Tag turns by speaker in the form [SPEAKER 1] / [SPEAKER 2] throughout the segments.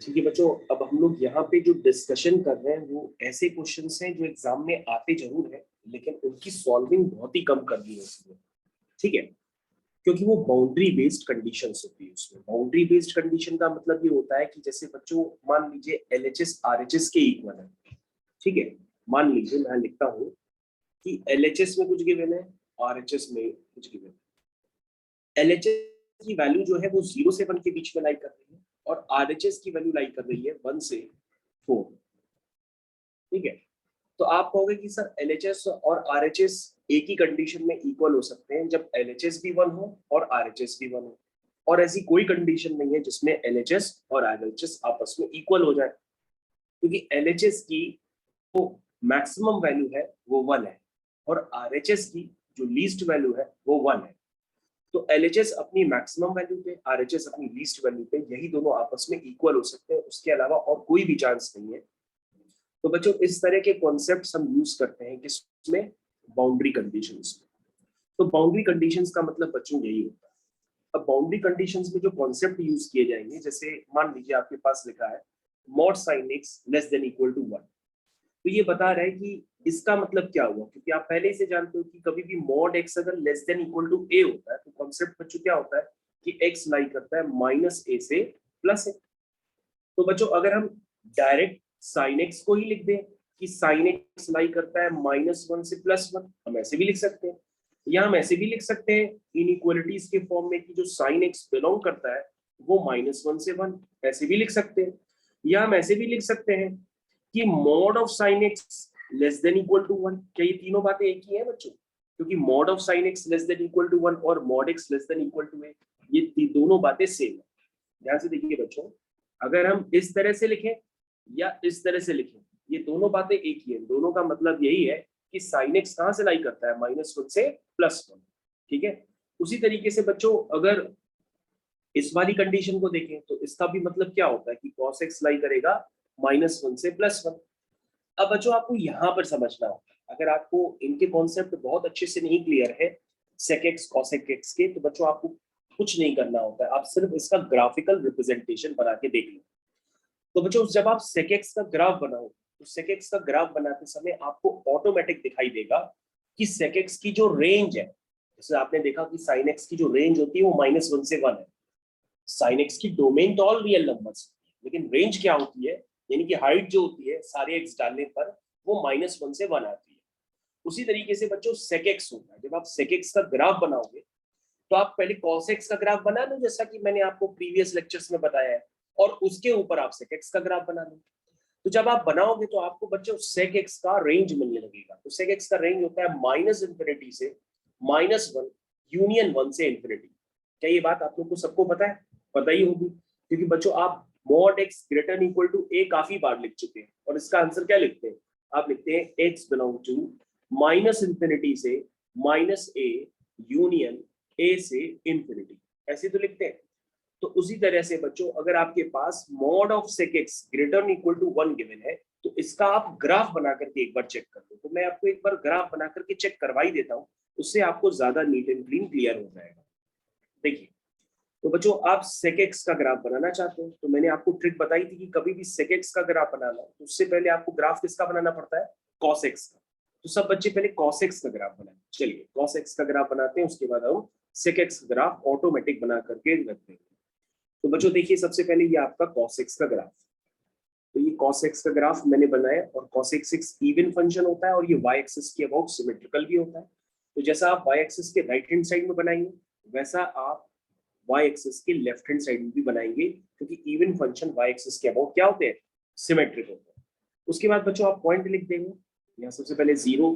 [SPEAKER 1] ठीक है बच्चों, अब हम लोग यहाँ पे जो डिस्कशन कर रहे हैं वो ऐसे क्वेश्चंस हैं जो एग्जाम में आते जरूर है, लेकिन उनकी सॉल्विंग बहुत ही कम करनी है उसमें। ठीक है, क्योंकि वो बाउंड्री बेस्ड कंडीशंस होती है। उसमें बाउंड्री बेस्ड कंडीशन का मतलब ये होता है कि जैसे बच्चों मान लीजिए LHS RHS के इक्वल है। ठीक है, मान लीजिए मैं लिखता हूँ कि LHS में कुछ गिवन है, RHS में कुछ गिवन है। LHS की वैल्यू जो है वो 0 से 1 के बीच में लाई कर रही है और RHS की वैल्यू लाई कर रही है 1 से 4। ठीक है, तो आप कहोगे कि सर LHS और RHS एक ही कंडीशन में इक्वल हो सकते हैं जब LHS भी 1 हो और RHS भी 1 हो, और ऐसी कोई कंडीशन नहीं है जिसमें LHS और RHS आपस में इक्वल हो जाए, क्योंकि LHS की जो मैक्सिमम वैल्यू है वो 1 है और RHS की जो लीस्ट वैल्यू है वो 1 है। तो LHS अपनी मैक्सिमम वैल्यू पे, RHS अपनी लीस्ट वैल्यू पे, यही दोनों आपस में इक्वल हो सकते हैं, उसके अलावा और कोई भी चांस नहीं है। तो बच्चों इस तरह के कॉन्सेप्ट्स हम यूज करते हैं किसमें, बाउंड्री कंडीशंस में। तो बाउंड्री कंडीशंस का मतलब बच्चों यही होता है। अब बाउंड्री कंडीशंस में जो कॉन्सेप्ट यूज किए जाएंगे, जैसे मान लीजिए आपके पास लिखा है mod sine x less than equal to 1, तो ये बता रहा है कि इसका मतलब क्या हुआ, क्योंकि आप पहले ही से जानते हो कि कभी भी मॉड एक्स अगर लेस देन इक्वल टू ए होता है तो कॉन्सेप्ट बच्चों क्या होता है कि एक्स लाई करता है माइनस ए से प्लस ए। तो बच्चों अगर हम डायरेक्ट साइन एक्स को ही लिख दें कि साइन एक्स लाई करता है -1 से +1, हम ऐसे भी लिख सकते हैं, या हम ऐसे भी लिख सकते हैं इनइक्वालिटीज के फॉर्म में कि जो साइन एक्स बिलोंग करता है वो -1 से 1, ऐसे भी लिख सकते हैं। या हम ऐसे भी लिख सकते हैं कि mod of sine x less than equal to 1। क्या ये तीनों बातें एक ही हैं बच्चों? क्योंकि mod of sine x less than equal to 1 और mod x less than equal to a, ये दोनों बातें सेम है। ध्यान से देखिए बच्चों, अगर हम इस तरह से लिखें या इस तरह से लिखें, ये दोनों बातें एक ही है। दोनों का मतलब यही है कि साइन एक्स कहां से लाई करता है, -1 से +1। ठीक है, उसी तरीके से बच्चों अगर इस वाली कंडीशन को देखें तो इसका भी मतलब क्या होता है कि cos x लाई करेगा -1 से +1। अब बच्चों आपको यहाँ पर समझना होगा, अगर आपको इनके कॉन्सेप्ट बहुत अच्छे से नहीं क्लियर है sec x cos x के, तो बच्चों आपको कुछ नहीं करना होता है, आप सिर्फ इसका ग्राफिकल रिप्रेजेंटेशन बना के देख लो। तो बच्चों जब आप sec x का ग्राफ बनाओ तो sec x का ग्राफ बनाते समय आपको ऑटोमेटिक दिखाई देगा कि sec x की जो रेंज है, जैसे आपने देखा कि sin x की जो रेंज होती है वो -1 से 1 है। sin x की डोमेन तो ऑल रियल नंबर्स, लेकिन रेंज क्या होती है, यानी कि हाइट जो होती है सारे x डालने पर वो -1 से 1 आती है। उसी तरीके से बच्चों sec x होता है, जब आप sec x का ग्राफ बनाओगे तो आप पहले cos x का ग्राफ बना लो, जैसा कि मैंने आपको प्रीवियस लेक्चर्स में बताया है, और उसके ऊपर आप sec x का ग्राफ बना लो। तो जब आप बनाओगे तो आपको बच्चों sec x का रेंज मिलने लगेगा। तो sec x का रेंज होता है -∞ से -1 यूनियन 1 से इंफिनिटी। क्या ये बात आप लोग को सबको पता है? पता ही होगी, क्योंकि बच्चों आप mod x greater equal to a काफी बार लिख चुके हैं, और इसका आंसर क्या लिखते हैं, आप लिखते हैं x बिलोंग टू -∞ से -a यूनियन a से इंफिनिटी, ऐसे तो लिखते हैं। तो उसी तरह से बच्चों अगर आपके पास mod of sec x greater equal to 1 given है तो इसका आप ग्राफ बना करके एक बार चेक कर लो। तो मैं आपको एक बार ग्राफ बना करके चेक करवा ही देता हूँ, उससे आपको ज्यादा नीट एंड क्लीन क्लियर हो जाएगा। देखिए, तो बच्चों आप sec x का ग्राफ बनाना चाहते हो तो मैंने आपको ट्रिक बताई थी कि कभी भी sec x का ग्राफ बनाना है तो उससे पहले आपको ग्राफ किसका बनाना पड़ता है, cos x का। तो सब बच्चे पहले cos x का ग्राफ बनाए। चलिए cos x का ग्राफ बनाते हैं, उसके बाद हम sec x का ग्राफ ऑटोमेटिक बना करके रखते हैं। तो बच्चों देखिए, सबसे पहले ये आपका cos x का ग्राफ, तो ये cos x का ग्राफ मैंने बनाया, और cos x एक इवन फंक्शन होता है और ये y एक्सिस के अबाउट सिमेट्रिकल भी होता है। तो जैसा आप y एक्सिस के राइट हैंड साइड में बनाएंगे वैसा आप y एक्सिस के लेफ्ट हैंड साइड में भी बनाएंगे, क्योंकि इवन फंक्शन y एक्सिस के अबाउट क्या होते हैं, सिमेट्रिक होते हैं। उसके बाद बच्चों आप पॉइंट लिख देंगे, यहाँ सबसे पहले 0,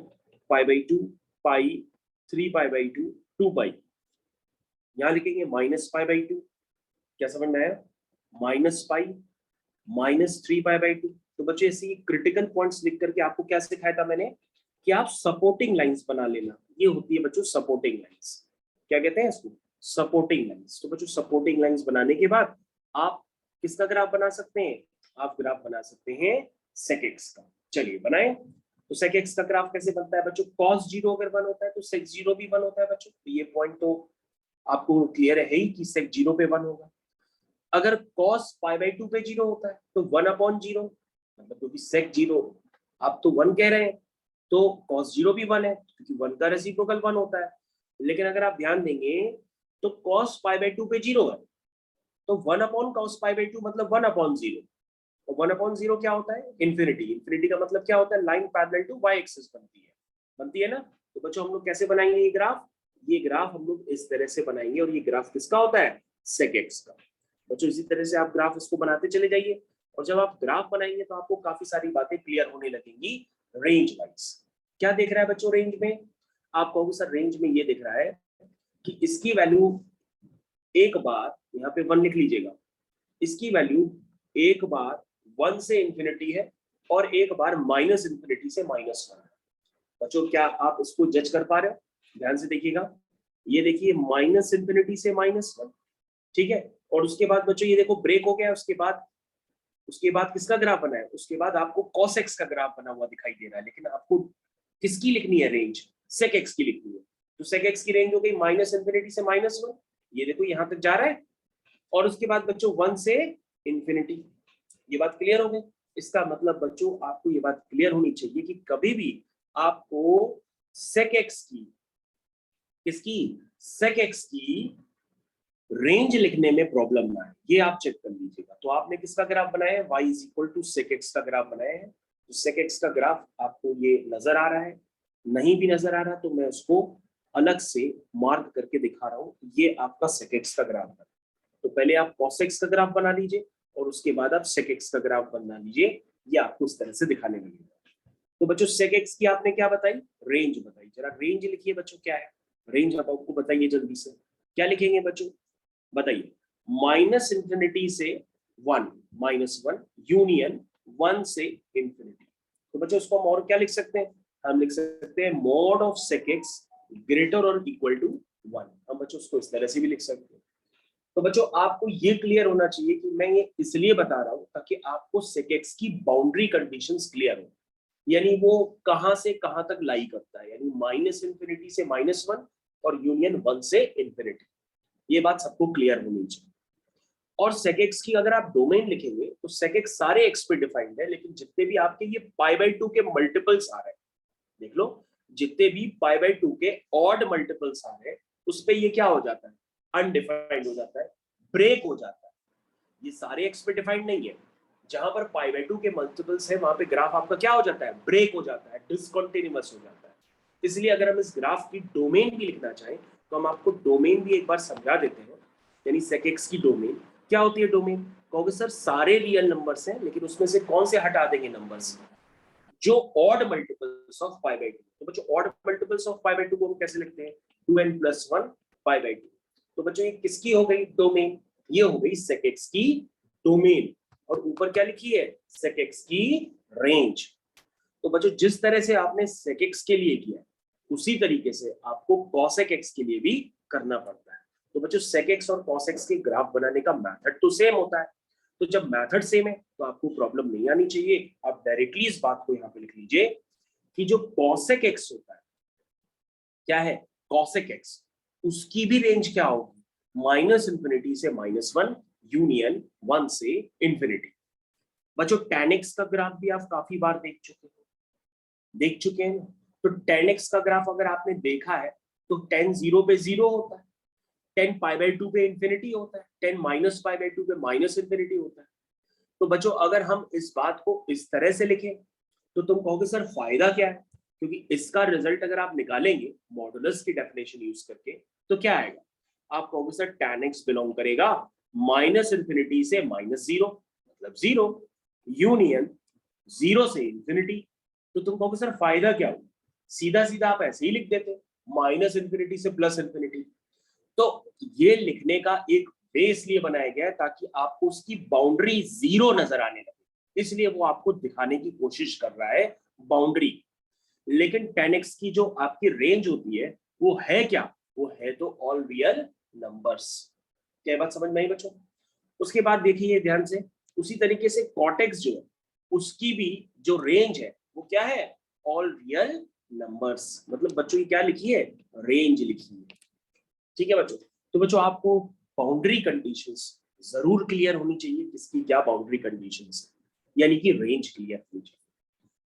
[SPEAKER 1] π/2, पाई, 3π/2, 2π, यहाँ लिखेंगे -π/2। क्या समझ में आया, -π, -3π/2। तो बच्चों ऐसे क्रिटिकल पॉइंट्स लिख करके आपको क्या सिखाया था मैंने कि आप सपोर्टिंग लाइंस बना लेना। ये होती है बच्चों सपोर्टिंग लाइंस, क्या कहते हैं इसको, सपोर्टिंग लाइंस। तो बच्चों सपोर्टिंग लाइंस बनाने के बाद आप किसका ग्राफ बना सकते हैं, आप ग्राफ बना सकते हैं sec x का। चलिए बनाए। तो sec x का ग्राफ कैसे बनता है बच्चों, cos 0 अगर 1 होता है तो sec 0 भी 1 होता है बच्चों। तो ये पॉइंट तो आपको क्लियर है ही कि sec 0 पे 1 होगा। अगर cos π/2 पे 0 होता है तो 1/0, मतलब क्योंकि sec 0 आप तो 1 कह रहे हैं, तो cos 0 भी 1 है क्योंकि 1 का रेसिप्रोकल 1 होता है। लेकिन अगर आप ध्यान देंगे तो cos π/2 पे 0 है, तो 1/cos π/2 मतलब 1/0, और 1/0 क्या होता है? इंफिनिटी। इंफिनिटी का मतलब क्या होता है? Line parallel to y axis बनती है ना। तो बच्चों हम लोग कैसे बनाएंगे ये ग्राफ? ये ग्राफ हम लोग इस तरह से बनाएंगे, और ये ग्राफ किसका होता है? sec x का। बच्चों इसी तरह से आप ग्राफ इसको बनाते चले जाइए, और जब आप ग्राफ बनाएंगे तो आपको काफी सारी बातें क्लियर होने लगेंगी रेंज वाइज। क्या देख रहा है बच्चों रेंज में? आप कहोगे सर रेंज में ये दिख रहा है कि इसकी वैल्यू एक बार यहाँ पे 1 लिख लीजिएगा, इसकी वैल्यू एक बार 1 से इंफिनिटी है और एक बार माइनस इंफिनिटी से -1 है। बच्चों क्या आप इसको जज कर पा रहे हो? ध्यान से देखिएगा, ये देखिए माइनस इंफिनिटी से -1, ठीक है। और उसके बाद बच्चों ये देखो ब्रेक हो गया, उसके बाद किसका ग्राफ बना है? उसके बाद आपको cos x का ग्राफ बना हुआ दिखाई दे रहा है, लेकिन आपको किसकी लिखनी है रेंज? sec x की लिखनी है। तो sec x की रेंज हो गई माइनस इंफिनिटी से -1, ये देखो यहां तक जा रहा है, और उसके बाद बच्चों 1 से इंफिनिटी। ये बात क्लियर हो गई? इसका मतलब बच्चों आपको ये बात क्लियर होनी चाहिए कि कभी भी आपको sec x की, किसकी? sec x की रेंज लिखने में प्रॉब्लम ना है, ये आप चेक कर लीजिएगा। तो आपने किसका ग्राफ बनाया है? y = sec x का ग्राफ बनाया है। तो sec x का ग्राफ आपको ये नजर आ रहा है, नहीं भी नजर आ रहा तो मैं उसको अलग से मार्क करके दिखा रहा हूं, ये आपका sec x का ग्राफ है। तो पहले आप cos x का ग्राफ बना लीजिए और उसके बाद आप sec x का ग्राफ बना लीजिए, ये आपको इस तरह से दिखाने लगेगा। तो बच्चों sec x की आपने क्या बताई? रेंज बताई। जरा रेंज लिखिए बच्चों, क्या है रेंज आप आपको बताइए जल्दी से, क्या लिखेंगे बच्चों बताइए? माइनस इंफिनिटी से 1, -1 यूनियन 1 से इंफिनिटी। तो बच्चों इसको हम और क्या लिख सकते हैं? हम लिख सकते हैं mod of sec x greater और इक्वल टू 1। हम बच्चों उसको इस तरह से भी लिख सकते हैं। तो बच्चों आपको ये क्लियर होना चाहिए कि मैं ये इसलिए बता रहा हूं ताकि आपको sec x की बाउंड्री कंडीशंस क्लियर हो, यानी वो कहां से कहां तक लाई करता है, यानी माइनस इंफिनिटी से -1 और यूनियन 1 से इंफिनिटी। ये बात सबको क्लियर होनी चाहिए। और sec x की अगर आप डोमेन लिखेंगे तो sec x सारे x पे डिफाइंड है, लेकिन जितने भी आपके ये π/2 के मल्टीपल्स आ रहे हैं, देख लो जितने भी π/2 के ऑड मल्टीपल्स आ रहे हैं उस पे ये क्या हो जाता है? अनडिफाइंड हो जाता है, ब्रेक हो जाता है। ये सारे x पे डिफाइंड नहीं है, जहां पर π/2 के मल्टीपल्स है वहां पे ग्राफ आपका क्या हो जाता है? ब्रेक हो जाता है, डिसकंटिन्यूअस हो जाता है। इसलिए अगर हम इस ग्राफ की डोमेन भी लिखना चाहें तो हम आपको डोमेन भी एक बार समझा देते हैं। यानी sec x की डोमेन क्या होती है? डोमेन कहोगे सर सारे रियल नंबर्स हैं, लेकिन उसमें से कौन से हटा देंगे नंबर्स? जो ऑड मल्टीपल्स ऑफ π/2। तो बच्चों ऑड मल्टीपल्स ऑफ π/2 को हम कैसे लिखते हैं? 2n + 1 π/2। तो बच्चों ये किसकी हो गई डोमेन? ये हो गई sec x की डोमेन। और ऊपर क्या लिखी है? sec x की रेंज। तो बच्चों जिस तरह से आपने sec x के लिए किया उसी तरीके से आपको cosec x के लिए भी करना पड़ता है। तो बच्चों sec x और cos x के ग्राफ बनाने का मेथड तो सेम होता है। तो जब मेथड सेम है तो आपको प्रॉब्लम नहीं आनी चाहिए। आप डायरेक्टली इस बात को यहाँ पे लिख लीजिए कि जो cosec x होता है, क्या है? cosec x, उसकी भी रेंज क्या होगी? -इंफिनिटी से -1 यूनियन 1 से इंफिनिटी। बच्चों tan x का ग्राफ भी आप काफी बार देख चुके हैं। तो tan x का ग्राफ अगर आपने देखा है तो tan 0 पे 0 होता है, tan π/2 पे इंफिनिटी होता है, tan -π/2 पे माइनस इंफिनिटी होता है। तो बच्चों अगर हम इस बात को इस तरह से लिखें तो तुम कहोगे सर फायदा क्या है? क्योंकि इसका रिजल्ट अगर आप निकालेंगे मॉडुलस की डेफिनेशन यूज करके तो क्या आएगा? आप कहोगे सर tan x बिलोंग करेगा -इंफिनिटी से -0 मतलब 0 यूनियन 0 से इंफिनिटी। तो तुम कहोगे सर फायदा क्या होगा? सीधा सीधा आप ऐसे ही लिख देते -इंफिनिटी से +इंफिनिटी। तो ये लिखने का एक वे इसलिए बनाया गया है ताकि आपको उसकी बाउंड्री 0 नजर आने लगे, इसलिए वो आपको दिखाने की कोशिश कर रहा है बाउंड्री। लेकिन tan x की जो आपकी रेंज होती है वो है क्या? वो है तो ऑल रियल नंबर्स। क्या बात समझ में आई बच्चों? उसके बाद देखिए ध्यान से, उसी तरीके से cot x जो है उसकी भी जो रेंज है वो क्या है? All real numbers. मतलब बच्चों की क्या लिखी है? रेंज लिखी है। ठीक है बच्चों। तो बच्चों आपको बाउंड्री कंडीशंस जरूर क्लियर होनी चाहिए किसकी क्या बाउंड्री कंडीशंस है, यानी कि रेंज क्लियर होनी चाहिए।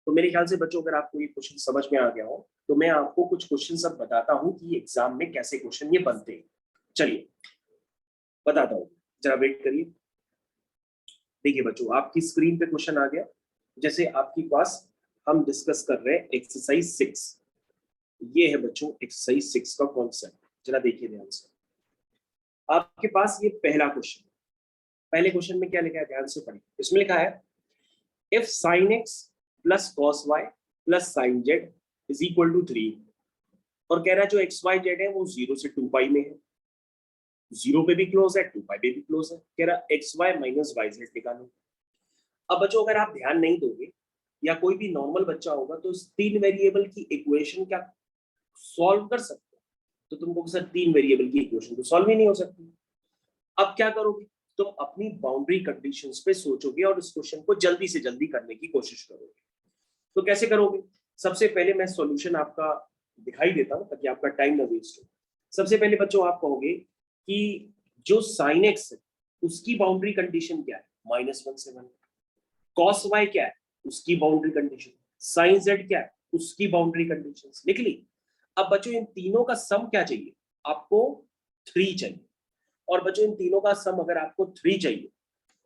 [SPEAKER 1] तो मेरे ख्याल से बच्चों अगर आपको ये क्वेश्चन समझ में आ गया हो तो मैं आपको कुछ क्वेश्चन सब बताता हूँ कि एग्जाम में कैसे क्वेश्चन ये बनते हैं। चलिए बताता हूँ, जरा वेट करिए। देखिए बच्चों आपकी स्क्रीन पे क्वेश्चन आ गया। जैसे आपके पास हम डिस्कस कर रहे हैं एक्सरसाइज 6। ये है बच्चों एक्सरसाइज 6 का कॉन्सेप्ट, जरा देखिए ध्यान से। आपके पास ये पहला क्वेश्चन, पहले क्वेश्चन में क्या लिखा है ध्यान से पढ़िए। इसमें लिखा है if sin x plus cos y plus sin z is equal to 3, और कह रहा है जो एक्स वाई जेड है वो 0 से 2 पाई में है, 0 पे भी क्लोज है 2 पाई पे भी क्लोज है। कह रहा x y minus y z निकालो। अब बच्चों अगर आप ध्यान नहीं दोगे या कोई भी नॉर्मल बच्चा होगा तो इस 3 वेरिएबल की इक्वेशन क्या सॉल्व कर सकते हो, तो तुमको सर 3 वेरिएबल की इक्वेशन तो सॉल्व ही नहीं हो सकती। अब क्या करोगे, तुम अपनी बाउंड्री कंडीशंस पे सोचोगे और इस क्वेश्चन को जल्दी से जल्दी करने की कोशिश करोगे। तो कैसे करोगे, सबसे पहले मैं सॉल्यूशन आपका दिखाई देता हूं ताकि आपका टाइम ना वेस्ट हो। सबसे पहले बच्चों आप कहोगे कि जो साइन एक्स है उसकी बाउंड्री कंडीशन क्या है, -1 से 1। कॉस वाई क्या है, उसकी बाउंड्री कंडीशन। साइन जेड क्या है, उसकी बाउंड्री कंडीशन लिख ली। अब बच्चों इन तीनों का सम क्या चाहिए, आपको 3 चाहिए। और बच्चों इन तीनों का सम अगर आपको 3 चाहिए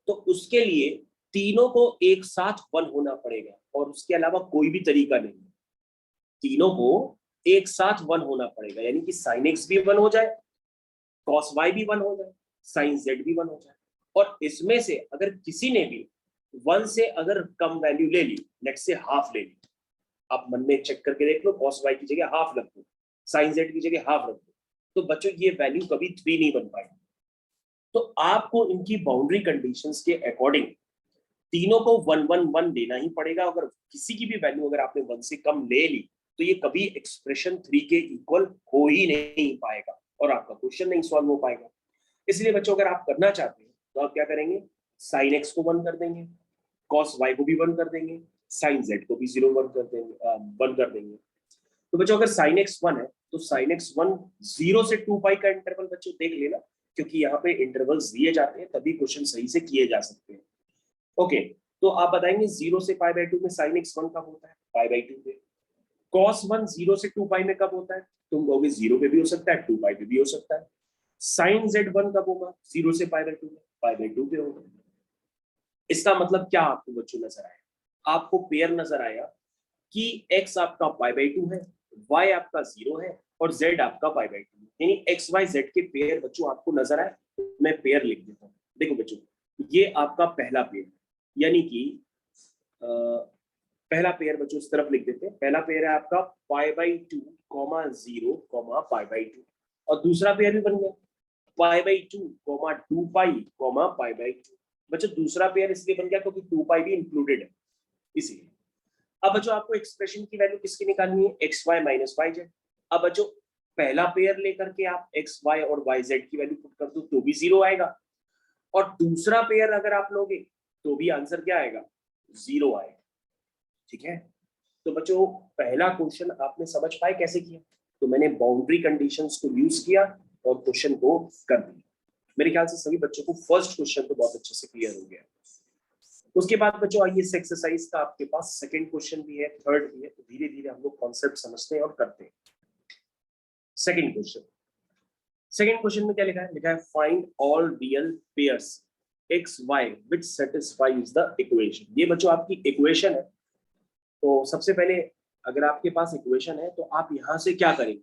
[SPEAKER 1] तो उसके लिए तीनों को एक साथ 1 होना पड़ेगा और उसके अलावा कोई भी तरीका नहीं है। तीनों को एक साथ 1 होना पड़ेगा, यानी कि साइन एक्स भी 1 हो जाए, कॉस वाई भी 1 हो जाए, साइन जेड भी 1 हो जाए। और इसमें से अगर किसी ने भी 1 से अगर कम वैल्यू ले ली, नेक्स्ट से हाफ ले ली, आप मन में चेक करके देख लो, कॉस वाई की जगह हाफ रख दो, साइन जेड की जगह हाफ रख दो, तो बच्चों ये वैल्यू कभी 3 नहीं बन पाएगी। तो आपको इनकी बाउंड्री कंडीशंस के अकॉर्डिंग तीनों को 1 1 1 देना ही पड़ेगा। अगर किसी की भी वैल्यू अगर आपने 1 से कम ले ली तो ये कभी एक्सप्रेशन 3 के इक्वल हो ही नहीं पाएगा और आपका क्वेश्चन नहीं सॉल्व हो पाएगा। इसलिए बच्चों अगर आप करना चाहते हैं तो आप क्या करेंगे, साइन एक्स को 1 कर देंगे, कॉस वाई को भी 1 कर देंगे, साइन जेड को भी 0 1 कर देंगे, 1 कर देंगे। तो बच्चों अगर साइन एक्स 1 है तो साइन एक्स 1 0 से 2 पाई का इंटरवल बच्चों देख लेना, क्योंकि यहाँ पे इंटरवल्स दिए जाते हैं तभी क्वेश्चन सही से किए जा सकते हैं। ओके, तो आप बताएंगे 0 से पाई बाई 2 में साइन एक्स 1 कब होता है, पाई बाई 2 पे। कॉस 1 0 से 2 पाई में कब होता है, तुम कहोगे 0 पे भी हो सकता है 2 पाई पे भी हो सकता है। साइन जेड 1 कब होगा, 0 से पाई बाई 2 में, पाई बाई 2 पे होगा। इसका मतलब क्या आपको बच्चों नजर आया, आपको पेयर नजर आया कि x आपका पाई बाई 2 है, y आपका 0 है और z आपका पाई बाई 2 है, यानी x y z के पेयर बच्चों आपको नजर आए। मैं पेयर लिख देता हूँ। देखो बच्चों ये आपका पहला पेयर, यानी कि पहला पेयर बच्चों इस तरफ लिख देते हैं। पहला पेयर है आपका पाई बाई 2 0 पाई बाई 2, और दूसरा पेयर भी बन गया pi by 2 2 pi pi by 2। बच्चों दूसरा पेयर इसलिए बन गया क्योंकि 2 पाई भी इंक्लूडेड है इसीलिए। अब बच्चों आपको एक्सप्रेशन की वैल्यू किसकी निकालनी है, x y minus y z. अब बच्चों पहला पेयर लेकर के आप एक्स वाई और वाई जेड की वैल्यू पुट कर दो तो भी 0 आएगा, और दूसरा पेयर अगर आप लोगे तो भी आंसर क्या आएगा, 0 आएगा। ठीक है, तो बच्चों पहला क्वेश्चन आपने समझ पाए कैसे किया, तो मैंने बाउंड्री कंडीशंस को यूज किया और क्वेश्चन को कर दिया। मेरे ख्याल से सभी बच्चों को फर्स्ट क्वेश्चन तो बहुत अच्छे से क्लियर हो गया। उसके बाद बच्चों आइए इस एक्सरसाइज का आपके पास सेकंड क्वेश्चन भी है, थर्ड भी है, तो धीरे धीरे हम लोग कॉन्सेप्ट समझते हैं और करते हैं। सेकंड क्वेश्चन में क्या लिखा है, लिखा है find all real pairs x y which satisfies the equation. ये बच्चों आपकी इक्वेशन है। तो सबसे पहले अगर आपके पास इक्वेशन है तो आप यहां से क्या करेंगे,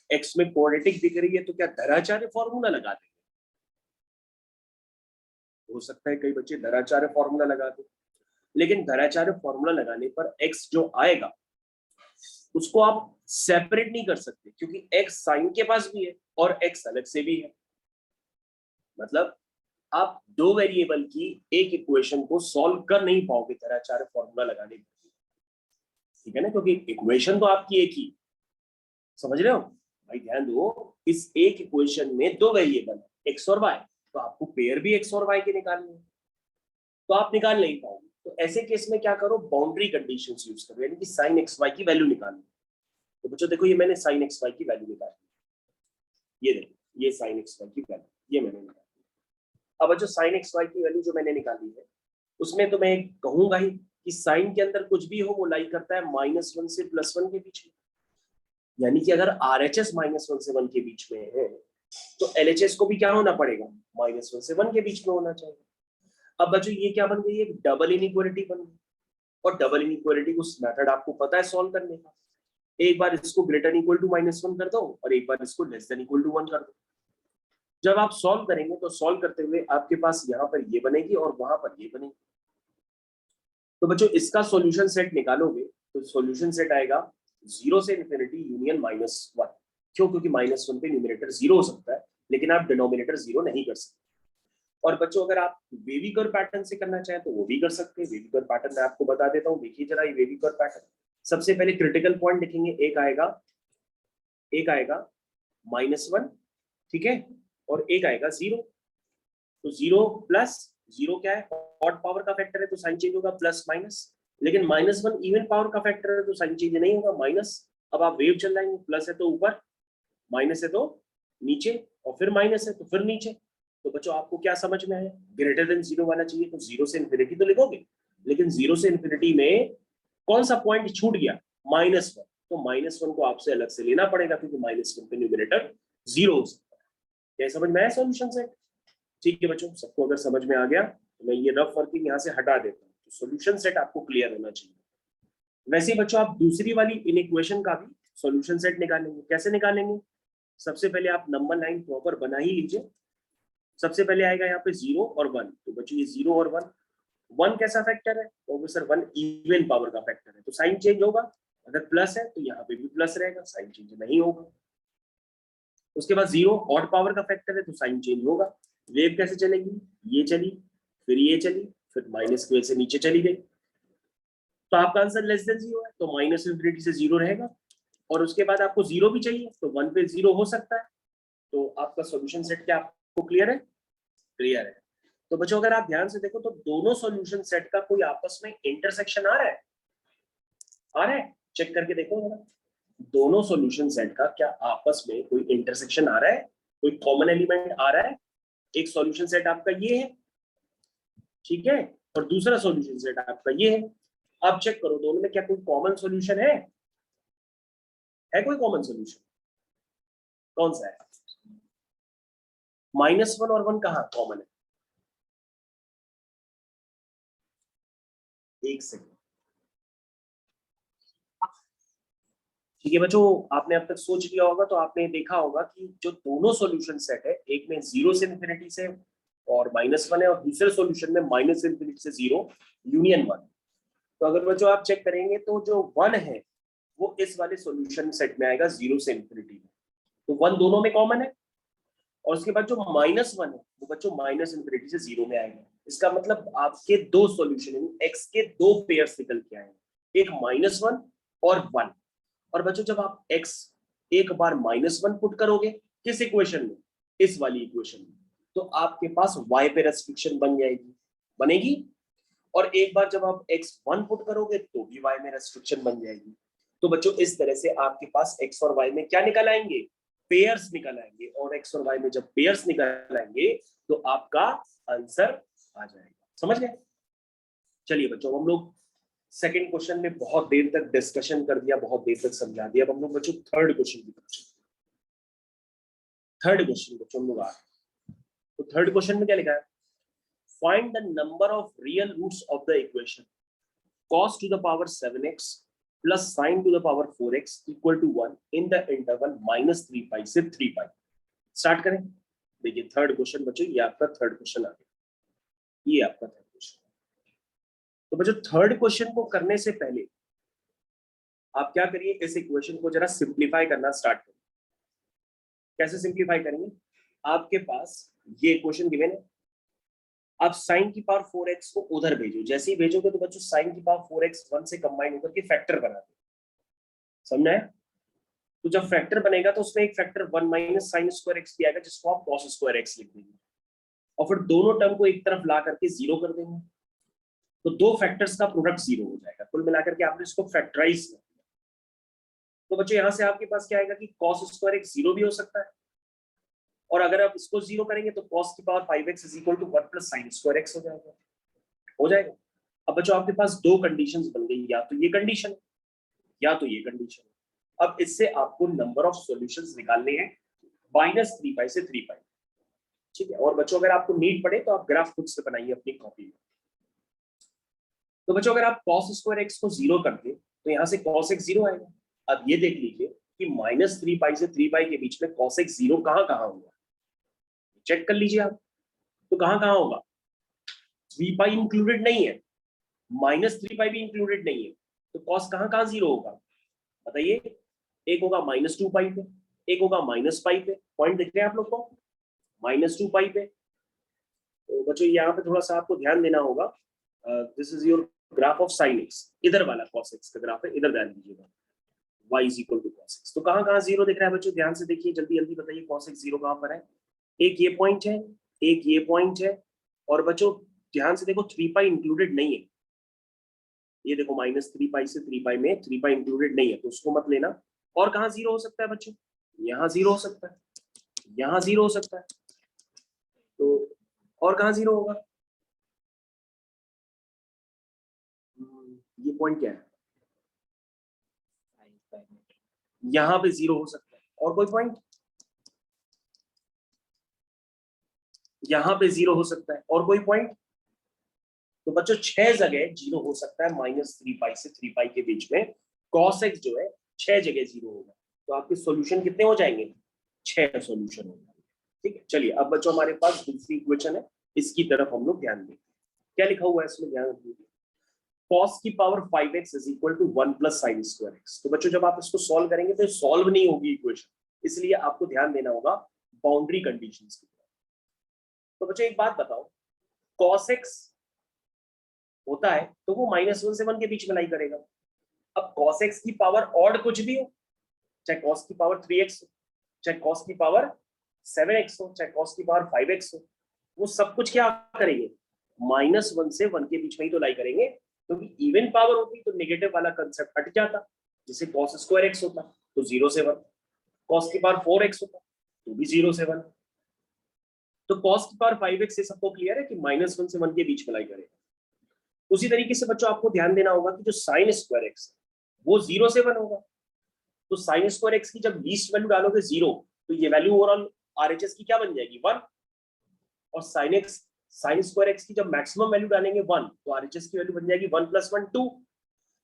[SPEAKER 1] एक्स में क्वाड्रेटिक दिख रही है तो क्या धराचार्य फॉर्मूला लगा देंगे। हो सकता है कई बच्चे धराचार्य फॉर्मूला लगा दें, लेकिन धराचार्य फॉर्मूला लगाने पर एक्स जो आएगा उसको आप सेपरेट नहीं कर सकते, क्योंकि एक्स साइन के पास भी है और एक्स अलग से भी है। मतलब आप दो वेरिएबल की एक इक्वेशन को सॉल्व कर नहीं पाओगे धराचार्य फॉर्मूला लगाने पर। ठीक है ना, क्योंकि इक्वेशन तो आपकी एक ही, समझ रहे हो भाई, ध्यान दो, इस एक इक्वेशन में दो वेरिएबल एक्स और वाई, तो आपको पेयर भी एक्स और वाई के निकालने हैं, तो आप निकाल नहीं पाओगे। तो ऐसे केस में क्या करो, बाउंड्री कंडीशंस यूज करो, यानी कि साइन एक्स वाई की वैल्यू निकालनी। तो बच्चों देखो ये मैंने साइन एक्स वाई की वैल्यू निकाली, ये देखो ये साइन एक्स वाई की वैल्यू ये मैंने निकाली। अब जो साइन एक्स वाई की वैल्यू जो मैंने निकाली है उसमें तो मैं कहूंगा ही कि साइन के अंदर कुछ भी हो वो लाई करता है -1 से +1 के बीच में, यानी कि अगर RHS -1 से 1 के बीच में है तो LHS को भी क्या होना पड़ेगा, -1 से 1 के बीच में होना चाहिए। अब बच्चों ये क्या बन गई, एक डबल इनइक्वालिटी बन गई, और डबल इनइक्वालिटी उस मेथड आपको पता है सॉल्व करने का, एक बार इसको ग्रेटर इक्वल टू -1 कर दो और एक बार इसको लेस देन इक्वल टू 1 कर दो। जब आप सॉल्व करेंगे तो सॉल्व करते हुए आपके पास यहाँ पर ये बनेगी और वहां पर ये बनेगी। तो बच्चों इसका सॉल्यूशन सेट निकालोगे तो सॉल्यूशन सेट आएगा 0 से इन्फिनिटी यूनियन -1। क्यों? क्योंकि -1 पे न्यूमरेटर 0 हो सकता है लेकिन आप डिनोमिनेटर 0 नहीं कर सकते। और बच्चों अगर आप वेवी कर्व पैटर्न से करना चाहें तो वो भी कर सकते हैं। वेवी कर्व पैटर्न मैं आपको बता देता हूँ, देखिए जरा ये वेवी कर्व पैटर्न। सबसे पहले क्रिटिकल पॉइंट लिखेंगे, एक आएगा -1, ठीक है, और एक आएगा 0। तो 0 प्लस 0 क्या है, ऑड पावर का फैक्टर है तो साइन चेंज होगा प्लस माइनस, लेकिन -1 इवन पावर का फैक्टर है तो साइन चेंज नहीं होगा, माइनस। अब आप वेव चल जाएंगे, प्लस है तो ऊपर, माइनस है तो नीचे, और फिर माइनस है तो फिर नीचे। तो बच्चों आपको क्या समझ में आया, ग्रेटर देन 0 वाला चाहिए तो 0 से इन्फिनिटी तो लिखोगे, लेकिन 0 से इन्फिनिटी में कौन सा पॉइंट छूट गया, -1, तो -1 को आपसे अलग से लेना पड़ेगा क्योंकि -1 पे न्यूमरेटर 0 हो सकता है। क्या समझ में आया सॉल्यूशन से? ठीक है बच्चों, सबको अगर समझ में आ गया तो मैं ये रफ वर्किंग यहाँ से हटा देता हूँ, तो सॉल्यूशन सेट आपको क्लियर होना चाहिए। वैसे ही बच्चों आप दूसरी वाली इन इक्वेशन का भी सॉल्यूशन सेट निकालेंगे, कैसे निकालेंगे? सबसे पहले आप नंबर लाइन प्रॉपर बना ही लीजिए। सबसे पहले आएगा यहाँ पे 0 और 1, तो बच्चों ये 0 और 1 कैसा फैक्टर है, तो सर 1 इवन पावर का फैक्टर है तो साइन चेंज होगा, अगर प्लस है तो यहाँ पे भी प्लस रहेगा, साइन चेंज नहीं होगा। उसके बाद 0 ऑड पावर का फैक्टर है तो साइन चेंज होगा। वेव कैसे चलेगी, ये चली, फिर ये चली, फिर माइनस की वजह से नीचे चली गई, तो आपका आंसर लेस देन 0 है तो माइनस इन्फिनिटी से 0 रहेगा। और उसके बाद आपको 0 भी चाहिए तो 1 पे 0 हो सकता है, तो आपका सॉल्यूशन सेट क्या आपको क्लियर है? क्लियर है। तो बच्चों अगर आप ध्यान से देखो तो दोनों सॉल्यूशन सेट का कोई आपस में इंटरसेक्शन आ रहा है, आ रहा है, चेक करके देखो जरा, दोनों सॉल्यूशन सेट का क्या आपस में कोई इंटरसेक्शन आ रहा है, कोई कॉमन एलिमेंट आ रहा है? एक सॉल्यूशन सेट आपका ये है, ठीक है, और दूसरा सॉल्यूशन सेट आपका ये है। अब चेक करो दोनों में क्या कोई कॉमन सॉल्यूशन है कोई कॉमन सॉल्यूशन? कौन सा है? -1 और 1 कहाँ कॉमन है? एक सेकंड, ठीक है बच्चों, आपने अब तक सोच लिया होगा तो आपने देखा होगा कि जो दोनों सॉल्यूशन सेट है, एक में 0 से इन्फिनिटी से और -1 है, और दूसरे सॉल्यूशन में -इन्फिनिटी से 0 यूनियन 1। तो अगर बच्चों आप चेक करेंगे तो जो 1 है वो इस वाले सॉल्यूशन सेट में आएगा 0 से इन्फिनिटी में, तो 1 दोनों में कॉमन है। और उसके बाद जो -1 है वो बच्चों -इन्फिनिटी से 0 में आएगा। इसका मतलब आपके दो सॉल्यूशन एक्स के दो पेयर्स निकल के आएंगे, एक -1 और 1। और बच्चों जब आप x एक बार -1 पुट करोगे किस इक्वेशन में, इस वाली इक्वेशन में, तो आपके पास y पे रेस्ट्रिक्शन बन जाएगी, बनेगी। और एक बार जब आप x1 पुट करोगे तो भी y में रेस्ट्रिक्शन बन जाएगी। तो बच्चों इस तरह से आपके पास x और y में क्या निकल आएंगे, पेयर्स निकल आएंगे, और x और y में जब पेयर्स निकल आएंगे तो आपका आंसर आ जाएगा। समझ गए? चलिए बच्चों, हम लोग सेकंड क्वेश्चन में बहुत देर तक डिस्कशन कर दिया, बहुत देर तक समझा दिया। अब हम लोग बच्चों थर्ड क्वेश्चन की तरफ चलते हैं। थर्ड क्वेश्चन बच्चों हम लोग आ रहे हैं, तो थर्ड क्वेश्चन में क्या लिखा है, find the number of real roots of the equation cos to the power 7x plus sin to the power 4x equal to 1 in the interval -3 pi से 3 pi। स्टार्ट करें। देखिए थर्ड क्वेश्चन बच्चों, ये आपका थर्ड क्वेश्चन आ गया, ये आपका third question. तो बच्चों थर्ड क्वेश्चन को करने से पहले आप क्या करिए, इस इक्वेशन को जरा सिंप्लीफाई करना स्टार्ट करिए। कैसे सिंप्लीफाई करेंगे, आपके पास ये इक्वेशन गिवन है, आप sin की पावर 4x को उधर भेजो, जैसे ही भेजोगे तो बच्चों sin की पावर 4x 1 से कंबाइन होकर के फैक्टर बना दो। समझना है? तो जब फैक्टर बनेगा तो उसमें एक factor 1 minus sine square x भी आएगा जिसको आप cos स्क्वायर एक्स लिख देंगे, और फिर दोनों टर्म को एक तरफ ला करके 0 कर देंगे, तो दो फैक्टर्स का प्रोडक्ट 0 हो जाएगा। कुल मिलाकर के आपने इसको फैक्टराइज कर दिया। तो बच्चों यहां से आपके पास क्या आएगा कि cos स्क्वायर एक्स 0 भी हो सकता है, और अगर आप इसको 0 करेंगे तो cos की power 5x is equal to 1 plus sine square x हो जाएगा। अब बच्चों आपके पास दो कंडीशंस बन गई, या तो ये कंडीशन या तो ये कंडीशन। अब इससे आपको नंबर ऑफ सॉल्यूशंस निकालने हैं -3 से 3 पाई। ठीक है, और बच्चों अगर आपको नीड पड़े तो आप ग्राफ खुद से बनाइए अपनी कॉपी में। तो बच्चों अगर आप cos स्क्वायर x को 0 कर दे तो यहाँ से cos x 0 आएगा। अब ये देख लीजिए कि -3 पाई से 3 पाई के बीच में cos x 0 कहाँ कहाँ होगा, चेक कर लीजिए आप। तो कहाँ कहाँ होगा, 3 पाई इंक्लूडेड नहीं है, -3 पाई भी इंक्लूडेड नहीं है, तो cos कहाँ कहाँ 0 होगा बताइए। एक होगा -2 पाई पे, एक होगा -पाई पे। पॉइंट दिख रहे हैं आप लोग को, -2 पाई पे। तो बच्चों यहाँ पे थोड़ा सा आपको ध्यान देना होगा। This is your graph of sine x, इधर वाला cos x का ग्राफ है, इधर ध्यान दीजिएगा। y is equal to cos x। तो कहाँ कहाँ 0 दिख रहा है बच्चों, ध्यान से देखिए, जल्दी जल्दी बताइए cos x 0 कहाँ पर है। एक ये पॉइंट है, एक ये पॉइंट है, और बच्चों ध्यान से देखो 3 पाई इंक्लूडेड नहीं है। ये देखो -3 पाई से 3 पाई में 3 पाई इंक्लूडेड नहीं है, तो उसको मत लेना। और कहाँ 0 हो सकता है बच्चों, यहाँ 0 हो सकता है, यहाँ 0 हो सकता है। तो और कहाँ 0 होगा, ये पॉइंट क्या है, यहाँ पे 0 हो सकता है। और कोई पॉइंट, यहाँ पे 0 हो सकता है। और कोई पॉइंट। तो बच्चों 6 जगह 0 हो सकता है -3 पाई से 3 पाई के बीच में। cos x जो है 6 जगह 0 होगा। तो आपके सॉल्यूशन कितने हो जाएंगे, 6 सॉल्यूशन हो जाएंगे। ठीक है, चलिए अब बच्चों हमारे पास दूसरी इक्वेशन है, इसकी तरफ हम लोग ध्यान दें। क्या लिखा हुआ है इसमें, ध्यान दीजिए। cos की power 5x is equal to 1 plus sine square x। तो बच्चों जब आप इसको सॉल्व करेंगे तो सॉल्व नहीं होगी इक्वेशन, इसलिए आपको ध्यान देना होगा बाउंड्री कंडीशंस की। तो बच्चों एक बात बताओ, cos x होता है तो वो -1 से 1 के बीच में लाई करेगा। अब cos x की पावर ऑड कुछ भी हो, चाहे cos की पावर 3x हो, चाहे cos की पावर 7x हो, चाहे cos की पावर 5x हो, वो सब कुछ क्या करेंगे, -1 से 1 के बीच में ही तो लाई करेंगे। क्योंकि इवन पावर होती तो नेगेटिव वाला कंसेप्ट हट जाता, जैसे cos स्क्वायर x होता तो 0 से 1, cos की पावर 4x होता तो भी 0 से 1। तो cos की पावर 5x से सबको क्लियर है कि -1 से 1 के बीच में लाई करेगा। उसी तरीके से बच्चों आपको ध्यान देना होगा कि जो साइन स्क्वायर एक्स वो 0 से 1 होगा। तो साइन स्क्वायर एक्स की जब लीस्ट वैल्यू डालोगे 0, तो ये वैल्यू ओवरऑल आरएचएस की क्या बन जाएगी, 1। और साइन स्क्वायर एक्स की जब मैक्सिमम वैल्यू डालेंगे 1, तो आरएचएस की वैल्यू बन जाएगी 1 + 1 2।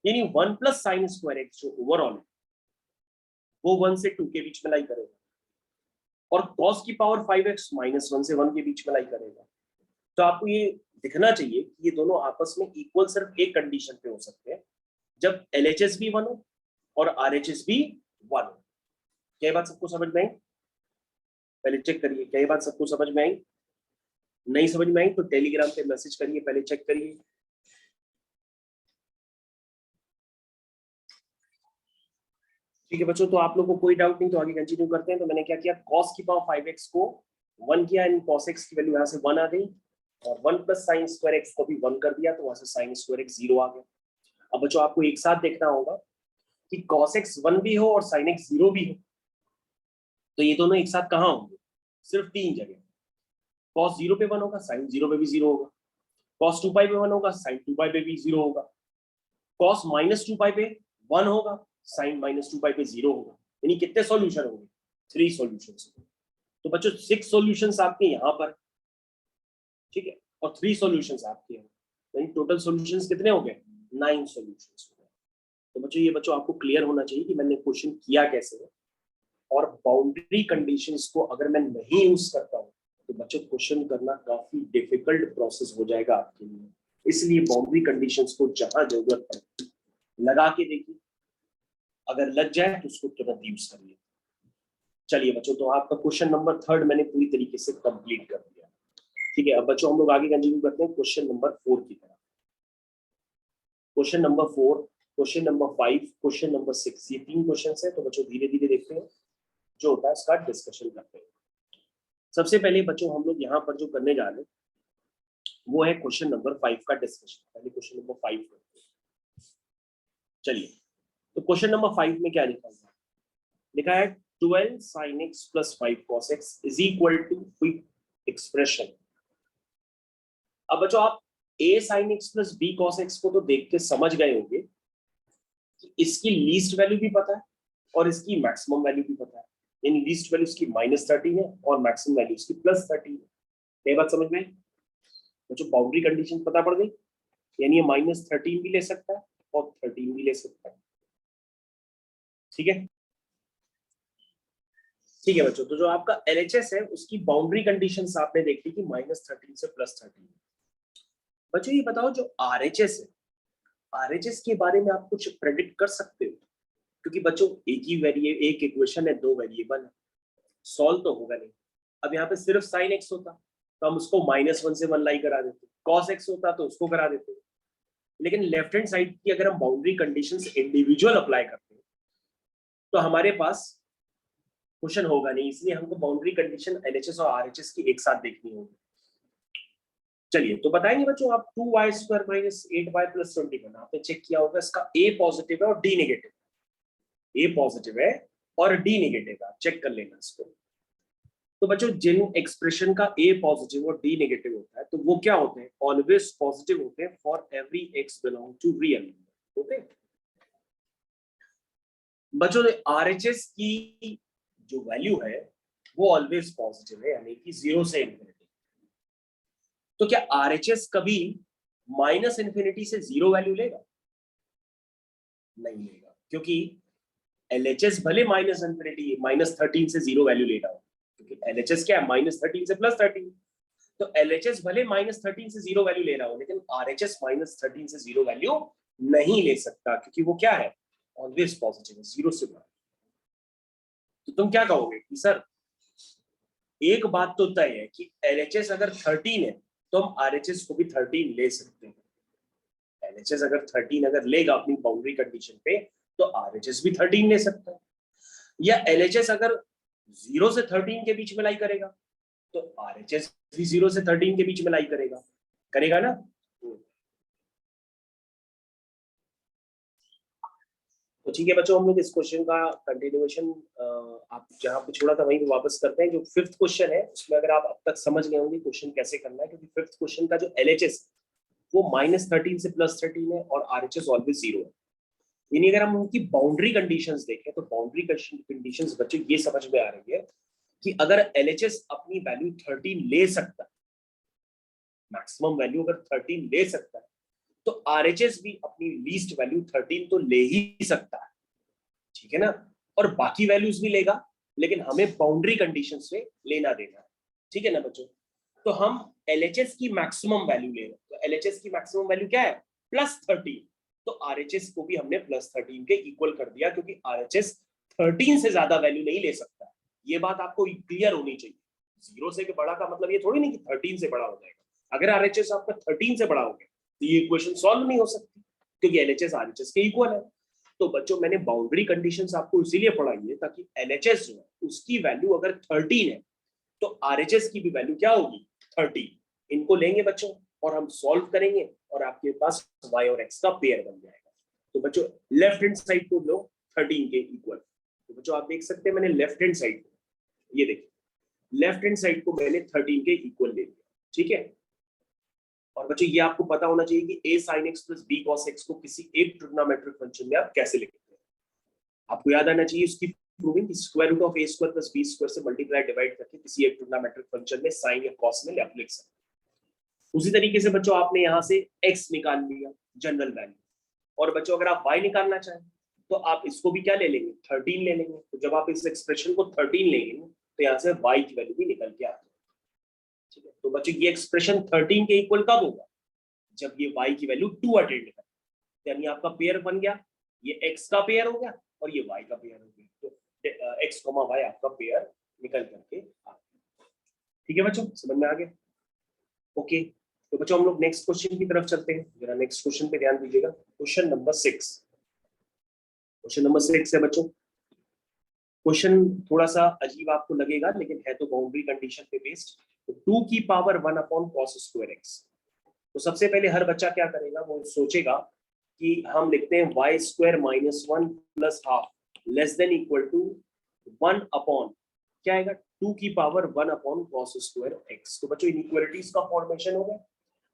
[SPEAKER 1] यानी 1 प्लस साइन स्क्वायर एक्स जो ओवरऑल है वो 1 से 2 के बीच में लाई करेगा, और cos की पावर 5x -1 से 1 के बीच में लाई करेगा। तो आपको ये दिखना चाहिए कि ये दोनों आपस में इक्वल सिर्फ एक कंडीशन पे हो सकते हैं, जब LHS भी 1 हो और RHS भी 1 हो। क्या बात सबको समझ में आई, पहले चेक करिए, क्या बात सबको समझ में आई। नहीं समझ में आई तो टेलीग्राम पे मैसेज करिए, पहले चेक करिए। ठीक है बच्चों, तो आप लोगों को कोई डाउट नहीं तो आगे कंटिन्यू करते हैं। तो मैंने क्या किया, cos की पावर 5x को 1 किया, एंड cos x की वैल्यू यहाँ से 1 आ गई, और 1 प्लस साइन स्क्वायर x को भी 1 कर दिया, तो वहां से साइन स्क्वायर x 0 आ गया। अब बच्चों आपको एक साथ देखना होगा कि cos x 1 भी हो और sin x 0 भी हो, तो ये दोनों एक साथ कहाँ होंगे, सिर्फ 3 जगह। cos 0 पे 1 होगा, sin 0 पे भी 0 होगा। cos 2 पाई पे 1 होगा, sin 2 पाई पे भी 0 होगा। cos -2 पाई पे 1 होगा, sin -2 पाई पे 0 होगा। यानी कितने सॉल्यूशन होंगे, 3 सॉल्यूशंस। तो बच्चों 6 सॉल्यूशंस आपके यहाँ पर, ठीक है, और 3 सॉल्यूशंस आपके यहाँ, यानी टोटल सॉल्यूशंस कितने हो गए, 9 सॉल्यूशंस हो गए। तो बच्चों ये बच्चों आपको क्लियर होना चाहिए कि मैंने क्वेश्चन किया कैसे है, और बाउंड्री कंडीशंस को अगर मैं नहीं यूज करता हूँ तो बच्चों क्वेश्चन करना काफी डिफिकल्ट प्रोसेस हो जाएगा आपके लिए। इसलिए बाउंड्री कंडीशंस को जहां जरूरत पड़े लगा के देखिए, अगर लग जाए तो उसको तुरंत यूज करिए। चलिए बच्चों, तो आपका क्वेश्चन नंबर 3 मैंने पूरी तरीके से कंप्लीट कर दिया। ठीक है, अब बच्चों हम लोग आगे कंटिन्यू करते हैं क्वेश्चन नंबर 4 की तरफ। Question number 4, question number 5, question number 6, ये 3 क्वेश्चन है। तो बच्चों धीरे धीरे देखते हैं, जो होता है इसका डिस्कशन करते हैं। सबसे पहले बच्चों हम लोग यहाँ पर जो करने जा रहे हैं वो है क्वेश्चन नंबर 5 का डिस्कशन। पहले क्वेश्चन नंबर 5 करते हैं। चलिए, तो क्वेश्चन नंबर 5 में क्या लिखा हुआ है, लिखा है 12 sin x plus 5 cos x is equal to quick expression. अब बच्चों आप a sin x plus b cos x को तो देख के समझ गए होंगे कि इसकी लीस्ट वैल्यू भी पता है और इसकी मैक्सिमम वैल्यू भी पता है। यानी लीस्ट वैल्यू इसकी -13 है और मैक्सिमम वैल्यू इसकी +13 है। ये बात समझ में? बच्चों बाउंड्री कंडीशन पता पड़ गई, यानी ये -13 भी ले सकता है और 13 भी ले सकता है। ठीक है, ठीक है बच्चों। तो जो आपका LHS है उसकी बाउंड्री कंडीशंस आपने देख ली कि -13 से +13। बच्चों ये बताओ जो RHS है, RHS के बारे में आप कुछ प्रेडिक्ट कर सकते हो? क्योंकि बच्चों एक इक्वेशन है, 2 वेरिएबल है, सॉल्व तो होगा नहीं। अब यहाँ पे सिर्फ sin x होता तो हम उसको -1 से 1 लाई करा देते, cos x होता तो उसको करा देते। लेकिन लेफ्ट हैंड साइड की अगर हम बाउंड्री कंडीशंस इंडिविजुअल अप्लाई करते हैं तो हमारे पास क्वेश्चन होगा नहीं, इसलिए हमको बाउंड्री कंडीशन LHS और RHS की एक साथ देखनी होगी। चलिए तो बताएंगे बच्चों आप 2y² - 8y + 21 आपने चेक किया होगा, इसका a पॉजिटिव है और d नेगेटिव। a पॉजिटिव है और d नेगेटिव है, चेक कर लेना इसको। तो बच्चों जिन एक्सप्रेशन का a पॉजिटिव और d नेगेटिव होता है तो वो क्या होते हैं? ऑलवेज पॉजिटिव होते हैं for every x belong to real number. Okay बच्चों RHS की जो वैल्यू है वो ऑलवेज पॉजिटिव है, यानी कि 0 से इंफिनिटी। तो क्या RHS कभी -∞ से 0 वैल्यू लेगा? नहीं लेगा, क्योंकि LHS भले -13 से 0 वैल्यू ले रहा हो, क्योंकि LHS क्या है? -13 से +13। तो LHS भले -13 से 0 वैल्यू ले रहा हो, लेकिन RHS -13 से 0 वैल्यू नहीं ले सकता, क्योंकि वो क्या है? ऑलवेज पॉजिटिव है, 0 से बड़ा। तो तुम क्या कहोगे कि सर एक बात तो तय है कि LHS अगर 13 है तो हम RHS को भी 13 ले सकते हैं। LHS अगर 13 अगर लेगा अपनी बाउंड्री कंडीशन पे तो RHS भी 13 ले सकता है। या LHS अगर 0 से 13 के बीच में लाई करेगा तो RHS भी 0 से 13 के बीच में लाई करेगा, करेगा ना? तो ठीक है बच्चों, हम लोग इस क्वेश्चन का कंटिन्यूएशन आप जहां पे छोड़ा था वहीं पे वापस करते हैं। जो 5th क्वेश्चन है उसमें अगर आप अब तक समझ गए होंगे क्वेश्चन कैसे करना है, क्योंकि 5th क्वेश्चन का जो LHS वो -13 से +13 है और RHS ऑलवेज 0 है। यानी अगर हम उनकी बाउंड्री कंडीशंस देखें तो बाउंड्री कंडीशंस बच्चों ये समझ में आ रही है कि अगर LHS अपनी वैल्यू 13 ले सकता है, मैक्सिमम वैल्यू अगर 13 ले सकता है, तो RHS भी अपनी लीस्ट वैल्यू 13 तो ले ही सकता है। ठीक है ना? और बाकी वैल्यूज भी लेगा, लेकिन हमें बाउंड्री कंडीशंस में लेना देना है। ठीक है ना बच्चों? तो हम LHS की मैक्सिमम वैल्यू ले रहे हैं, तो LHS की मैक्सिमम वैल्यू क्या है? +13। तो RHS को भी हमने +13 के इक्वल कर दिया, क्योंकि RHS 13 से ज्यादा वैल्यू नहीं ले सकता। ये बात आपको क्लियर होनी चाहिए। 0 से बड़ा का मतलब ये थोड़ी नहीं कि 13 से बड़ा हो जाएगा। अगर RHS आपका 13 से बड़ा हो गया तो ये इक्वेशन सॉल्व नहीं हो सकती, क्योंकि LHS RHS के इक्वल है। तो बच्चों मैंने बाउंड्री कंडीशंस आपको इसीलिए पढ़ाई है ताकि LHS जो है उसकी वैल्यू अगर 13 है तो RHS की भी वैल्यू क्या होगी? 13। इनको लेंगे बच्चों और हम सॉल्व करेंगे और आपके पास y और x का पेयर बन जाएगा। तो बच्चों लेफ्ट हैंड साइड को लो 13 के इक्वल। तो बच्चों आप देख सकते हैं मैंने लेफ्ट हैंड साइड को, ये देखिए लेफ्ट हैंड साइड को मैंने 13 के इक्वल ले लिया। ठीक है, और बच्चों ये आपको पता होना चाहिए कि a sin x plus b cos x को किसी एक ट्रिग्नोमेट्रिक फंक्शन में आप कैसे लिखते हैं। आपको याद आना चाहिए उसकी proving, square root of a square plus b square से मल्टीप्लाई डिवाइड करके किसी एक ट्रिग्नोमेट्रिक फंक्शन में साइन या कॉस में आप लिख सकते हैं। उसी तरीके से बच्चों आपने यहाँ से x निकाल लिया जनरल वैल्यू, और बच्चों अगर आप y निकालना चाहें तो आप इसको भी क्या ले लेंगे? 13 ले लेंगे। तो जब आप इस एक्सप्रेशन को 13 लेंगे तो यहाँ से y की वैल्यू भी निकल के आ जाएगी। ठीक है, तो बच्चों ये एक्सप्रेशन 13 के इक्वल कब होगा? जब ये y की वैल्यू 2 अटेंड करे, यानी आपका पेयर बन गया, ये x का पेयर हो गया और ये y का पेयर हो गया। तो x, y आपका पेयर निकल करके आ गया। ठीक है बच्चों, समझ में आ गया? ओके, तो बच्चों हम लोग नेक्स्ट क्वेश्चन की तरफ चलते हैं। जरा नेक्स्ट क्वेश्चन पे ध्यान दीजिएगा। क्वेश्चन नंबर 6, क्वेश्चन नंबर 6 है बच्चों। क्वेश्चन थोड़ा सा अजीब आपको लगेगा, लेकिन है तो बाउंड्री कंडीशन पे बेस्ड। तो 2 की पावर 1/cos²x। तो सबसे पहले हर बच्चा क्या करेगा? वो सोचेगा कि हम लिखते हैं y² - 1 + ½ less than equal to 1 upon क्या आएगा 2 की power 1 upon cos square x. तो बच्चों इनइक्वालिटीज का फॉर्मेशन हो गया,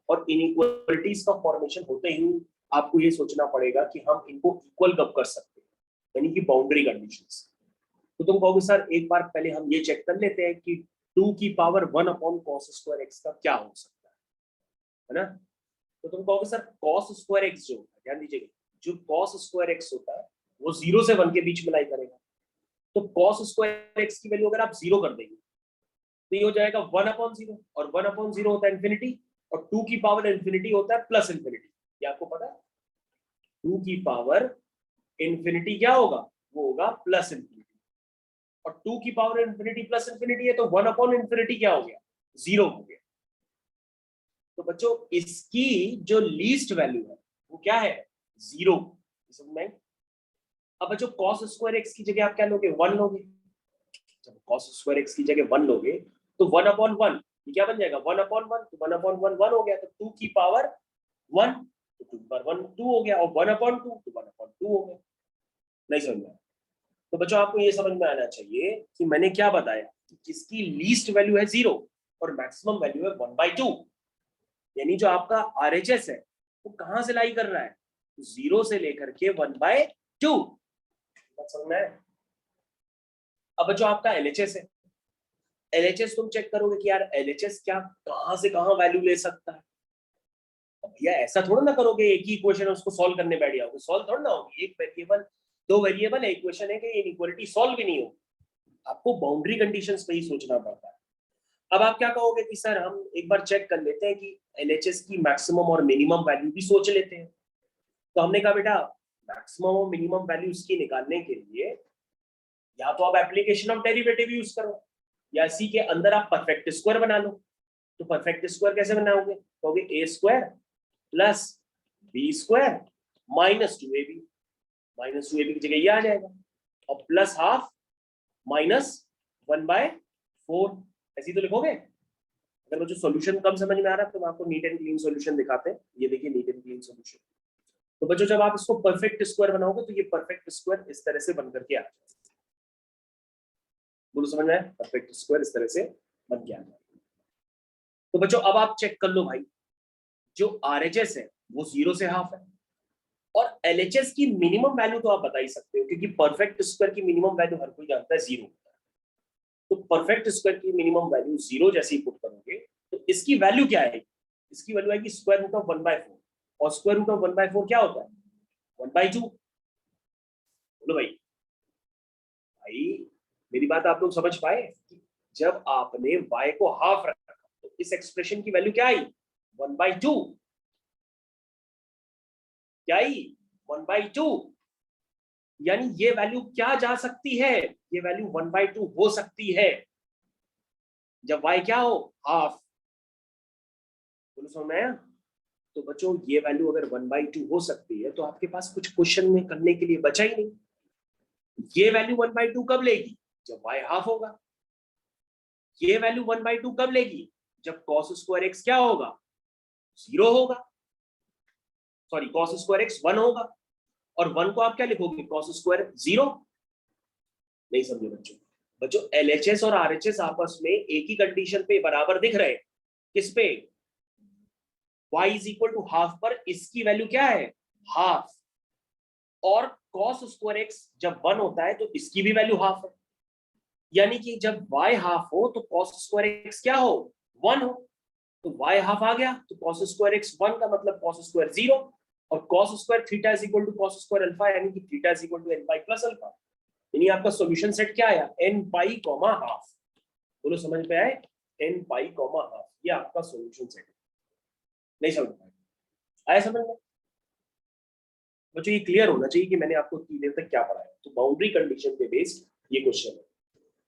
[SPEAKER 1] और इनइक्वालिटीज का फॉर्मेशन होते ही आपको ये सोचना पड़ेगा कि हम इनको इक्वल कब कर सकते हैं, यानी कि बाउंड्री कंडीशंस। तो तुम कहोगे सर एक बार पहले हम ये चेक कर लेते हैं कि 2 की power 1 upon cos square x का क्या हो सकता है ना। तो तुम कहोगे सर कॉस स्क्वायर एक्स जो होता है, ध्यान दीजिएगा, जो कॉस स्क्वायर एक्स होता है वो 0 से 1 के बीच में लाई करेगा। तो कॉस स्क्वायर एक्स की वैल्यू अगर आप 0 कर देंगे तो ये हो जाएगा 1 अपॉन 0, और 1 अपॉन 0 होता है इन्फिनिटी, और 2 की पावर इन्फिनिटी होता है प्लस इन्फिनिटी। ये आपको पता है 2 की पावर इन्फिनिटी क्या होगा, वो होगा प्लस इन्फिनिटी, और 2 की पावर इन्फिनिटी प्लस इन्फिनिटी है तो 1 अपॉन इन्फिनिटी क्या हो गया, 0 हो गया। तो बच्चों इसकी जो लीस्ट वैल्यू है वो क्या है, 0। समझ में? अब बच्चों कॉस स्क्वायर एक्स की जगह आप क्या लोगे, 1 लोगे। जब कॉस स्क्वायर एक्स की जगह 1 लोगे तो 1 अपॉन 1 ये क्या बन जाएगा, 1 अपॉन 1, तो 1 अपॉन 1 1 हो गया, तो 2 की पावर 1, तो 2 की पावर 1 2 हो गया, और 1 अपॉन 2 तो 1 अपॉन 2 हो गया। नहीं समझ में? तो बच्चों आपको ये समझ में आना चाहिए कि मैंने क्या बताया कि किसकी लीस्ट वैल्यू है 0 और मैक्सिमम वैल्यू है 1/2, यानी जो आपका आरएचएस है वो कहां से लाई कर रहा है, 0 से लेकर के 1/2। समझ में? अब जो आपका एलएचएस है, एलएचएस तुम चेक करोगे कि यार एलएचएस क्या कहां से कहां वैल्यू ले सकता है। अब भैया ऐसा थोड़ा ना करोगे एक ही इक्वेशन उसको सॉल्व करने बैठ जाओगे, सॉल्व थोड़ा ना होगी, एक वेरिएबल दो वेरिएबल है, इक्वेशन है कि ये इनइक्वालिटी सॉल्व भी नहीं होगी। आपको बाउंड्री कंडीशंस पे ही सोचना पड़ता है। अब आप क्या कहोगे कि सर हम एक बार चेक कर लेते हैं कि एलएचएस की मैक्सिमम और मिनिमम वैल्यू भी सोच लेते हैं। तो हमने कहा बेटा मैक्सिमम और मिनिमम वैल्यूज की निकालने के लिए या तो आप एप्लीकेशन ऑफ डेरिवेटिव यूज करो, या इसी के अंदर आप परफेक्ट स्क्वायर बना लो। तो परफेक्ट स्क्वायर कैसे बनाओगे, कहोगे a square plus b square minus 2ab, minus 2ab की जगह ये आ जाएगा, और प्लस हाफ माइनस 1/4, ऐसी तो लिखोगे। अगर मुझे सॉल्यूशन कम समझ में आ रहा है तो मैं आपको नीट एंड क्लीन सॉल्यूशन दिखाते हैं। ये देखिए नीट एंड क्लीन सॉल्यूशन। तो बच्चों जब आप इसको परफेक्ट स्क्वायर बनाओगे तो ये परफेक्ट स्क्वायर इस तरह से बन करके आ जाएगा। बोलो समझ में आया, परफेक्ट स्क्वायर इस तरह से बन के आ जाएगा। तो बच्चों अब आप चेक कर लो भाई, जो आरएचएस है वो 0 से हाफ है, और एलएचएस की मिनिमम वैल्यू तो आप बता ही सकते हो क्योंकि परफेक्ट स्क्वायर की मिनिमम वैल्यू हर कोई जानता है 0। तो परफेक्ट स्क्वायर की मिनिमम वैल्यू 0 जैसे ही पुट करोगे तो इसकी वैल्यू क्या आएगी, इसकी वैल्यू आएगी स्क्वायर रूट ऑफ 1/4, और स्क्वायर रूट ऑफ 1/4 क्या होता है, 1/2। बोलो भाई, मेरी बात आप लोग समझ पाए कि जब आपने y को हाफ रखा तो इस एक्सप्रेशन की वैल्यू क्या आई, 1/2। क्या आई, 1/2। यानी ये वैल्यू क्या जा सकती है, ये वैल्यू 1/2 हो सकती है जब y क्या हो, हाफ। बोलो समझ में आया? तो बच्चों ये वैल्यू अगर 1/2 हो सकती है तो आपके पास कुछ क्वेश्चन में करने के लिए बचा ही नहीं। ये वैल्यू 1/2 कब लेगी, जब y हाफ होगा। ये वैल्यू 1/2 कब लेगी, जब cos स्क्वायर एक्स क्या होगा, 0 होगा। सॉरी cos स्क्वायर एक्स 1 होगा, और 1 को आप क्या लिखोगे, cos स्क्वायर 0। नहीं समझे बच्चों? बच्चों एलएचएस और आरएचएस आपस में एक ही कंडीशन पे बराबर दिख रहे हैं। किस पे, y is equal to half पर इसकी वैल्यू क्या है, हाफ, और cos स्क्वायर एक्स जब 1 होता है तो इसकी भी वैल्यू हाफ है। यानी कि जब y हाफ हो तो cos स्क्वायर एक्स क्या हो, 1 हो। तो y हाफ आ गया तो cos स्क्वायर एक्स 1 का मतलब cos स्क्वायर 0, और cos square theta is equal to cos square alpha, यानी कि theta is equal to n pi plus alpha. यानी आपका सॉल्यूशन सेट क्या आया, n पाई कॉमा हाफ। बोलो समझ में आए, n पाई कॉमा हाफ, ये आपका सॉल्यूशन सेट है। नहीं समझ में आया समझ में? बच्चों ये क्लियर होना चाहिए कि मैंने आपको इतनी देर तक क्या पढ़ाया। तो बाउंड्री कंडीशन पे बेस्ड ये क्वेश्चन है।